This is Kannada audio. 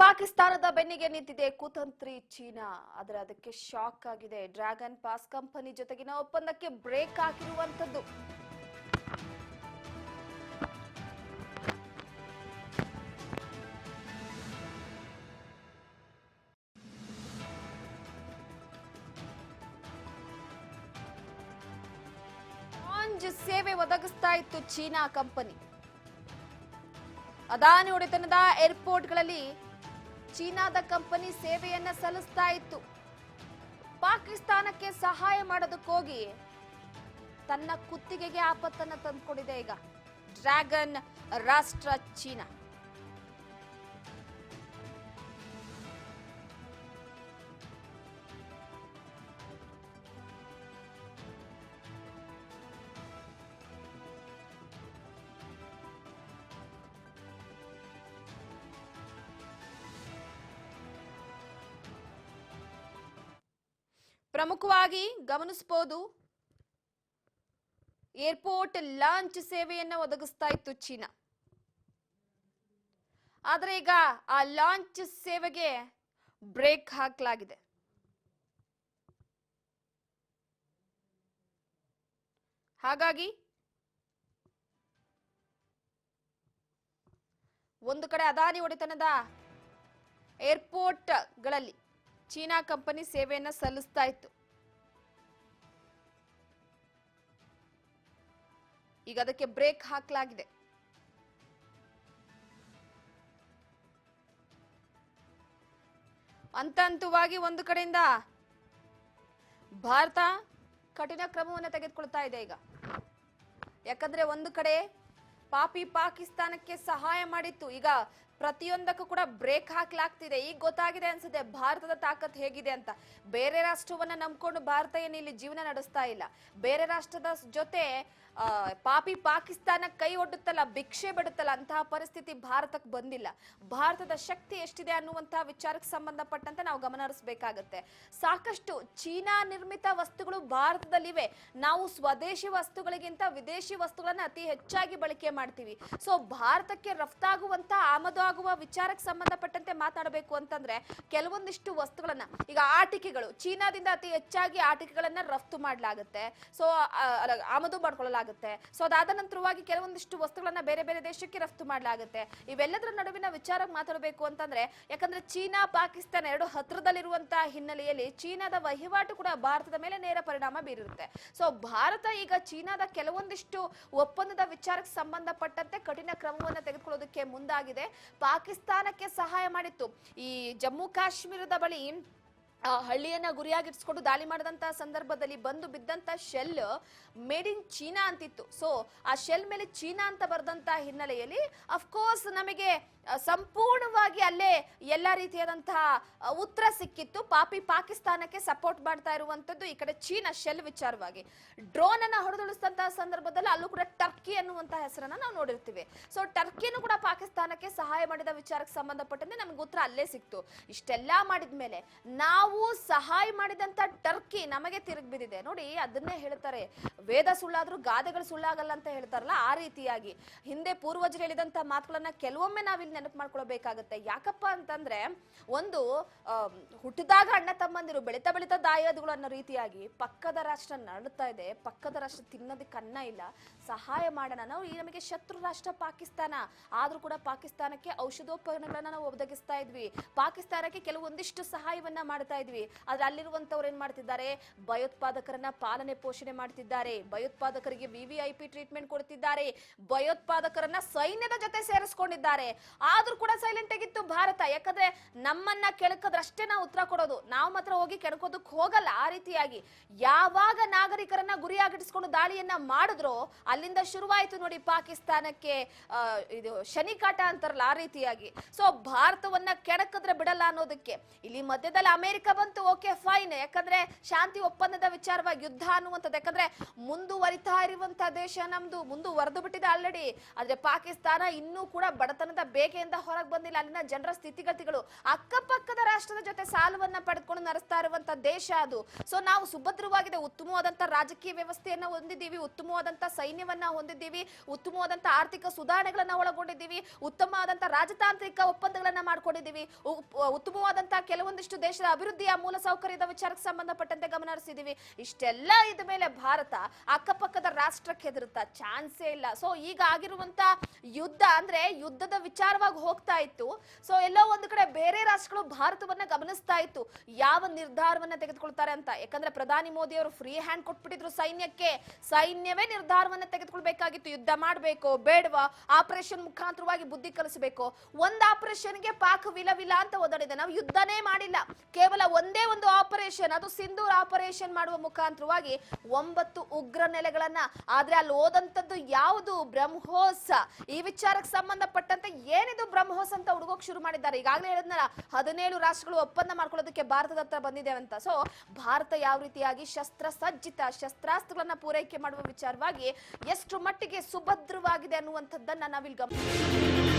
ಪಾಕಿಸ್ತಾನದ ಬೆನ್ನಿಗೆ ನಿಂತಿದೆ ಕುತಂತ್ರಿ ಚೀನಾ. ಆದರೆ ಅದಕ್ಕೆ ಶಾಕ್ ಆಗಿದೆ. ಡ್ರ್ಯಾಗನ್ ಪಾಸ್ ಕಂಪನಿ ಜೊತೆಗಿನ ಒಪ್ಪಂದಕ್ಕೆ ಬ್ರೇಕ್ ಹಾಕಿರುವಂತದ್ದು. ಲಾಂಜ್ ಸೇವೆ ಒದಗಿಸ್ತಾ ಇತ್ತು ಚೀನಾ ಕಂಪನಿ. ಅದಾನಿ ಒಡೆತನದ ಏರ್ಪೋರ್ಟ್ಗಳಲ್ಲಿ ಚೀನಾದ ಕಂಪನಿ ಸೇವೆಯನ್ನ ಸಲ್ಲಿಸ್ತಾ ಇತ್ತು. ಪಾಕಿಸ್ತಾನಕ್ಕೆ ಸಹಾಯ ಮಾಡೋದಕ್ಕೋಗಿ ತನ್ನ ಕುತ್ತಿಗೆಗೆ ಆಪತ್ತನ್ನ ತಂದುಕೊಂಡಿದೆ ಈಗ ಡ್ರ್ಯಾಗನ್ ರಾಷ್ಟ್ರ ಚೀನಾ. ಪ್ರಮುಖವಾಗಿ ಗಮನಿಸಬಹುದು, ಏರ್ಪೋರ್ಟ್ ಲಾಂಚ್ ಸೇವೆಯನ್ನ ಒದಗಿಸ್ತಾ ಇತ್ತು ಚೀನಾ. ಆದರೆ ಈಗ ಆ ಲಾಂಚ್ ಸೇವೆಗೆ ಬ್ರೇಕ್ ಹಾಕಲಾಗಿದೆ. ಹಾಗಾಗಿ ಒಂದು ಕಡೆ ಅದಾನಿ ಒಡೆತನದ ಏರ್ಪೋರ್ಟ್ಗಳಲ್ಲಿ ಚೀನಾ ಕಂಪನಿ ಸೇವೆಯನ್ನ ಸಲ್ಲಿಸ್ತಾ ಇತ್ತು. ಈಗ ಅದಕ್ಕೆ ಬ್ರೇಕ್ ಹಾಕಲಾಗಿದೆ. ಹಂತವಾಗಿ ಒಂದು ಕಡೆಯಿಂದ ಭಾರತ ಕಠಿಣ ಕ್ರಮವನ್ನು ತೆಗೆದುಕೊಳ್ತಾ ಇದೆ ಈಗ. ಯಾಕಂದ್ರೆ ಒಂದು ಕಡೆ ಪಾಕಿಸ್ತಾನಕ್ಕೆ ಸಹಾಯ ಮಾಡಿತ್ತು. ಈಗ ಪ್ರತಿಯೊಂದಕ್ಕೂ ಕೂಡ ಬ್ರೇಕ್ ಹಾಕ್ಲಾಗ್ತಿದೆ. ಈಗ ಗೊತ್ತಾಗಿದೆ ಅನ್ಸುತ್ತೆ ಭಾರತದ ತಾಕತ್ ಹೇಗಿದೆ ಅಂತ. ಬೇರೆ ರಾಷ್ಟ್ರವನ್ನ ನಂಬ್ಕೊಂಡು ಭಾರತ ಏನು ಇಲ್ಲಿ ಜೀವನ ನಡೆಸ್ತಾ ಇಲ್ಲ. ಬೇರೆ ರಾಷ್ಟ್ರದ ಜೊತೆ ಪಾಕಿಸ್ತಾನ ಕೈ ಒಡ್ಡುತ್ತಲ್ಲ, ಭಿಕ್ಷೆ ಬಿಡುತ್ತಲ್ಲ, ಅಂತಹ ಪರಿಸ್ಥಿತಿ ಭಾರತಕ್ಕೆ ಬಂದಿಲ್ಲ. ಭಾರತದ ಶಕ್ತಿ ಎಷ್ಟಿದೆ ಅನ್ನುವಂತಹ ವಿಚಾರಕ್ಕೆ ಸಂಬಂಧಪಟ್ಟಂತೆ ನಾವು ಗಮನ ಹರಿಸಬೇಕಾಗತ್ತೆ. ಸಾಕಷ್ಟು ಚೀನಾ ನಿರ್ಮಿತ ವಸ್ತುಗಳು ಭಾರತದಲ್ಲಿವೆ. ನಾವು ಸ್ವದೇಶಿ ವಸ್ತುಗಳಿಗಿಂತ ವಿದೇಶಿ ವಸ್ತುಗಳನ್ನ ಅತಿ ಹೆಚ್ಚಾಗಿ ಬಳಕೆ ಮಾಡ್ತೀವಿ. ಸೊ ಭಾರತಕ್ಕೆ ರಫ್ತಾಗುವಂತ ಆಮದು ಆಗುವ ವಿಚಾರಕ್ಕೆ ಸಂಬಂಧಪಟ್ಟಂತೆ ಮಾತಾಡಬೇಕು ಅಂತಂದ್ರೆ ಕೆಲವೊಂದಿಷ್ಟು ವಸ್ತುಗಳನ್ನ, ಈಗ ಆಟಿಕೆಗಳು, ಚೀನಾದಿಂದ ಅತಿ ಹೆಚ್ಚಾಗಿ ಆಟಿಕೆಗಳನ್ನ ರಫ್ತು ಮಾಡಲಾಗುತ್ತೆ. ಸೊ ಆಮದು ಮಾಡ್ಕೊಳ್ಳಲಾಗುತ್ತೆ. ಸೊ ಅದಾದ ನಂತರವಾಗಿ ಕೆಲವೊಂದಿಷ್ಟು ವಸ್ತುಗಳನ್ನ ಬೇರೆ ಬೇರೆ ದೇಶಕ್ಕೆ ರಫ್ತು ಮಾಡಲಾಗುತ್ತೆ. ಇವೆಲ್ಲದರ ನಡುವಿನ ವಿಚಾರ ಮಾತಾಡಬೇಕು ಅಂತಂದ್ರೆ, ಯಾಕಂದ್ರೆ ಚೀನಾ ಪಾಕಿಸ್ತಾನ ಎರಡು ಹತ್ರದಲ್ಲಿರುವಂತಹ ಹಿನ್ನೆಲೆಯಲ್ಲಿ ಚೀನಾದ ವಹಿವಾಟು ಕೂಡ ಭಾರತದ ಮೇಲೆ ನೇರ ಪರಿಣಾಮ ಬೀರಿರುತ್ತೆ. ಸೊ ಭಾರತ ಈಗ ಚೀನಾದ ಕೆಲವೊಂದಿಷ್ಟು ಒಪ್ಪಂದದ ವಿಚಾರಕ್ಕೆ ಸಂಬಂಧಪಟ್ಟಂತೆ ಕಠಿಣ ಕ್ರಮವನ್ನು ತೆಗೆದುಕೊಳ್ಳೋದಕ್ಕೆ ಮುಂದಾಗಿದೆ. ಪಾಕಿಸ್ತಾನಕ್ಕೆ ಸಹಾಯ ಮಾಡಿತ್ತು. ಈ ಜಮ್ಮು ಕಾಶ್ಮೀರದ ಬಳಿ ಹಳ್ಳಿಯನ್ನ ಗುರಿಯಾಗಿರಿಸಿಕೊಂಡು ದಾಳಿ ಮಾಡಿದಂತಹ ಸಂದರ್ಭದಲ್ಲಿ ಬಂದು ಬಿದ್ದಂತ ಶೆಲ್ ಮೇಡ್ ಇನ್ ಚೀನಾ ಅಂತಿತ್ತು. ಸೊ ಆ ಶೆಲ್ ಮೇಲೆ ಚೀನಾ ಅಂತ ಬರೆದಂತ ಹಿನ್ನೆಲೆಯಲ್ಲಿ ಅಫ್ಕೋರ್ಸ್ ನಮಗೆ ಸಂಪೂರ್ಣವಾಗಿ ಅಲ್ಲೇ ಎಲ್ಲ ರೀತಿಯಾದಂತಹ ಉತ್ತರ ಸಿಕ್ಕಿತ್ತು. ಪಾಕಿಸ್ತಾನಕ್ಕೆ ಸಪೋರ್ಟ್ ಮಾಡ್ತಾ ಇರುವಂತದ್ದು ಈ ಕಡೆ ಚೀನಾ ಶೆಲ್ ವಿಚಾರವಾಗಿ. ಡ್ರೋನ್ ಅನ್ನ ಹೊಡೆದುಳಿಸಿದಂತಹ ಸಂದರ್ಭದಲ್ಲಿ ಅಲ್ಲೂ ಕೂಡ ಟರ್ಕಿ ಅನ್ನುವಂತಹ ಹೆಸರನ್ನ ನಾವು ನೋಡಿರ್ತೀವಿ. ಸೊ ಟರ್ಕಿನೂ ಕೂಡ ಪಾಕಿಸ್ತಾನಕ್ಕೆ ಸಹಾಯ ಮಾಡಿದ ವಿಚಾರಕ್ಕೆ ಸಂಬಂಧಪಟ್ಟಂತೆ ನಮ್ಗೆ ಉತ್ತರ ಅಲ್ಲೇ ಸಿಕ್ತು. ಇಷ್ಟೆಲ್ಲಾ ಮಾಡಿದ್ಮೇಲೆ ನಾವು ಸಹಾಯ ಮಾಡಿದಂತ ಟರ್ಕಿ ನಮಗೆ ತಿರುಗಿ ಬಿದ್ದಿದೆ ನೋಡಿ. ಅದನ್ನೇ ಹೇಳ್ತಾರೆ, ವೇದ ಸುಳ್ಳಾದ್ರೂ ಗಾದೆಗಳು ಸುಳ್ಳಾಗಲ್ಲ ಅಂತ ಹೇಳ್ತಾರಲ್ಲ, ಆ ರೀತಿಯಾಗಿ ಹಿಂದೆ ಪೂರ್ವಜರು ಹೇಳಿದಂತ ಮಾತುಗಳನ್ನ ಕೆಲವೊಮ್ಮೆ ನಾವಿಲ್ಲಿ ನೆನಪು ಮಾಡ್ಕೊಳ್ಬೇಕಾಗತ್ತೆ. ಯಾಕಪ್ಪ ಅಂತಂದ್ರೆ, ಒಂದು ಹುಟ್ಟಿದಾಗ ಅಣ್ಣ ತಮ್ಮಂದಿರು, ಬೆಳಿತಾ ಬೆಳಿತಾ ದಾಯಾದಿಗಳು ಅನ್ನೋ ರೀತಿಯಾಗಿ ಪಕ್ಕದ ರಾಷ್ಟ್ರ ನಡ್ತಾ ಇದೆ. ಪಕ್ಕದ ರಾಷ್ಟ್ರ ತಿನ್ನೋದಕ್ಕೆ ಅನ್ನ ಇಲ್ಲ, ಸಹಾಯ ಮಾಡೋಣ. ನಾವು ಈ ನಮಗೆ ಶತ್ರು ರಾಷ್ಟ್ರ ಪಾಕಿಸ್ತಾನ, ಆದ್ರೂ ಕೂಡ ಪಾಕಿಸ್ತಾನಕ್ಕೆ ಔಷಧೋಪಕರಣಗಳನ್ನ ನಾವು ಒದಗಿಸ್ತಾ ಇದ್ವಿ. ಪಾಕಿಸ್ತಾನಕ್ಕೆ ಕೆಲವೊಂದಿಷ್ಟು ಸಹಾಯವನ್ನ ಮಾಡ್ತಾ ಇದ್ವಿ. ಆದ್ರೆ ಅಲ್ಲಿರುವಂತವ್ರು ಏನ್ ಮಾಡ್ತಿದ್ದಾರೆ, ಭಯೋತ್ಪಾದಕರನ್ನ ಪಾಲನೆ ಪೋಷಣೆ ಮಾಡ್ತಿದ್ದಾರೆ, ಭಯೋತ್ಪಾದಕರಿಗೆ VVIP ಟ್ರೀಟ್ಮೆಂಟ್ ಕೊಡ್ತಿದ್ದಾರೆ, ಭಯೋತ್ಪಾದಕರನ್ನ ಸೈನ್ಯದ ಜೊತೆ ಸೇರಿಸ್ಕೊಂಡಿದ್ದಾರೆ. ಆದ್ರೂ ಕೂಡ ಸೈಲೆಂಟ್ ಆಗಿತ್ತು ಭಾರತ. ಯಾಕಂದ್ರೆ ನಮ್ಮನ್ನ ಕೆಣಕದ್ರಷ್ಟೇ ನಾವು ಉತ್ತರ ಕೊಡೋದು, ನಾವು ಮಾತ್ರ ಹೋಗಿ ಕೆಣಕೋದಕ್ಕೆ ಹೋಗಲ್ಲ. ಆ ರೀತಿಯಾಗಿ ಯಾವಾಗ ನಾಗರಿಕರನ್ನ ಗುರಿಯಾಗಿಡಿಸ್ಕೊಂಡು ದಾಳಿಯನ್ನ ಮಾಡಿದ್ರೋ ಅಲ್ಲಿಂದ ಶುರುವಾಯಿತು ನೋಡಿ ಪಾಕಿಸ್ತಾನಕ್ಕೆ ಇದು ಶನಿಕಾಟ ಅಂತಾರಲ್ಲ, ಆ ರೀತಿಯಾಗಿ. ಸೊ ಭಾರತವನ್ನ ಕೆಣಕಿದ್ರೆ ಬಿಡಲ್ಲ ಅನ್ನೋದಕ್ಕೆ ಇಲ್ಲಿ ಮಧ್ಯದಲ್ಲಿ ಅಮೆರಿಕ ಬಂತು. ಓಕೆ ಫೈನ್, ಯಾಕಂದ್ರೆ ಶಾಂತಿ ಒಪ್ಪಂದದ ವಿಚಾರವಾಗಿ ಯುದ್ಧ ಅನ್ನುವಂಥದ್ದು, ಯಾಕಂದ್ರೆ ಮುಂದುವರಿತಾ ಇರುವಂತಹ ದೇಶ ನಮ್ದು, ಮುಂದುವರೆದು ಬಿಟ್ಟಿದೆ ಆಲ್ರೆಡಿ. ಆದ್ರೆ ಪಾಕಿಸ್ತಾನ ಇನ್ನೂ ಕೂಡ ಬಡತನದ ಬೇಗ ಬೇಗೆಯಿಂದ ಹೊರಗೆ ಬಂದಿಲ್ಲ. ಅಲ್ಲಿನ ಜನರ ಸ್ಥಿತಿಗತಿಗಳು, ಅಕ್ಕಪಕ್ಕದ ರಾಷ್ಟ್ರದ ಜೊತೆ ಸಾಲವನ್ನ ಪಡೆದುಕೊಂಡು ನಡೆಸ್ತಾ ಇರುವಂತ ದೇಶ ಅದು. ಸೊ ನಾವು ಸುಭದ್ರವಾಗಿದೆ, ಉತ್ತಮವಾದಂತ ರಾಜಕೀಯ ವ್ಯವಸ್ಥೆಯನ್ನ ಹೊಂದಿದ್ದೀವಿ, ಉತ್ತಮವಾದಂತ ಸೈನ್ಯವನ್ನ ಹೊಂದಿದ್ದೀವಿ, ಉತ್ತಮವಾದಂತ ಆರ್ಥಿಕ ಸುಧಾರಣೆಗಳನ್ನ ಒಳಗೊಂಡಿದ್ದೀವಿ, ಉತ್ತಮವಾದಂತ ರಾಜತಾಂತ್ರಿಕ ಒಪ್ಪಂದಗಳನ್ನ ಮಾಡ್ಕೊಂಡಿದ್ದೀವಿ, ಉತ್ತಮವಾದಂತಹ ಕೆಲವೊಂದಿಷ್ಟು ದೇಶದ ಅಭಿವೃದ್ಧಿಯ ಮೂಲಸೌಕರ್ಯದ ವಿಚಾರಕ್ಕೆ ಸಂಬಂಧಪಟ್ಟಂತೆ ಗಮನ ಹರಿಸಿದ್ದೀವಿ. ಇಷ್ಟೆಲ್ಲ ಇದ ಮೇಲೆ ಭಾರತ ಅಕ್ಕಪಕ್ಕದ ರಾಷ್ಟ್ರಕ್ಕೆ ಹೆದರುತ್ತಾ ಚಾನ್ಸೇ ಇಲ್ಲ. ಸೊ ಈಗ ಆಗಿರುವಂತ ಯುದ್ಧ ಅಂದ್ರೆ ಯುದ್ಧದ ವಿಚಾರವಾಗಿ ಹೋಗ್ತಾ ಇತ್ತು. ಸೊ ಎಲ್ಲೋ ಒಂದು ಕಡೆ ಬೇರೆ ರಾಷ್ಟ್ರಗಳು ಭಾರತವನ್ನ ಗಮನಿಸ್ತಾ ಇತ್ತು, ಯಾವ ನಿರ್ಧಾರವನ್ನ ತೆಗೆದುಕೊಳ್ತಾರೆ ಅಂತ. ಯಾಕಂದ್ರೆ ಪ್ರಧಾನಿ ಮೋದಿ ಅವರು ಫ್ರೀ ಹ್ಯಾಂಡ್ ಕೊಟ್ಬಿಟ್ಟಿದ್ರು ಸೈನ್ಯಕ್ಕೆ, ಸೈನ್ಯವೇ ನಿರ್ಧಾರವನ್ನ ತೆಗೆದುಕೊಳ್ಬೇಕಾಗಿತ್ತು. ಯುದ್ಧ ಮಾಡ್ಬೇಕು ಬೇಡವಾ, ಆಪರೇಷನ್ ಮುಖಾಂತರವಾಗಿ ಬುದ್ಧಿ ಕಲಿಸಬೇಕು. ಒಂದ್ ಆಪರೇಷನ್ಗೆ ಪಾಕ್ ವಿಲ ಅಂತ ಓದಾಡಿದೆ. ನಾವು ಯುದ್ಧನೇ ಮಾಡಿಲ್ಲ, ಕೇವಲ ಒಂದೇ ಒಂದು ಆಪರೇಷನ್, ಅದು ಸಿಂಧೂರ್ ಆಪರೇಷನ್ ಮಾಡುವ ಮುಖಾಂತರವಾಗಿ 9 ಉಗ್ರ ನೆಲೆಗಳನ್ನ. ಆದ್ರೆ ಅಲ್ಲಿ ಓದಂತದ್ದು ಯಾವುದು? ಬ್ರಹ್ಮೋಸ್. ಈ ವಿಚಾರಕ್ಕೆ ಸಂಬಂಧಪಟ್ಟಂತೆ ಏನಿದು ಬ್ರಹ್ಮೋಸ್ ಅಂತ ಹುಡುಗೋಕ್ ಶುರು ಮಾಡಿದ್ದಾರೆ. ಈಗಾಗಲೇ ಹೇಳಿದ್ನಲ್ಲ, 17 ರಾಷ್ಟ್ರಗಳು ಒಪ್ಪಂದ ಮಾಡ್ಕೊಳ್ಳೋದಕ್ಕೆ ಭಾರತದ ಹತ್ರ ಬಂದಿದೆ ಅಂತ. ಸೊ ಭಾರತ ಯಾವ ರೀತಿಯಾಗಿ ಶಸ್ತ್ರಸಜ್ಜಿತ ಶಸ್ತ್ರಾಸ್ತ್ರಗಳನ್ನ ಪೂರೈಕೆ ಮಾಡುವ ವಿಚಾರವಾಗಿ ಎಷ್ಟು ಮಟ್ಟಿಗೆ ಸುಭದ್ರವಾಗಿದೆ ಅನ್ನುವಂಥದ್ದನ್ನ ನಾವಿಲ್ಲಿ ಗಮನಿಸ್ತೀವಿ.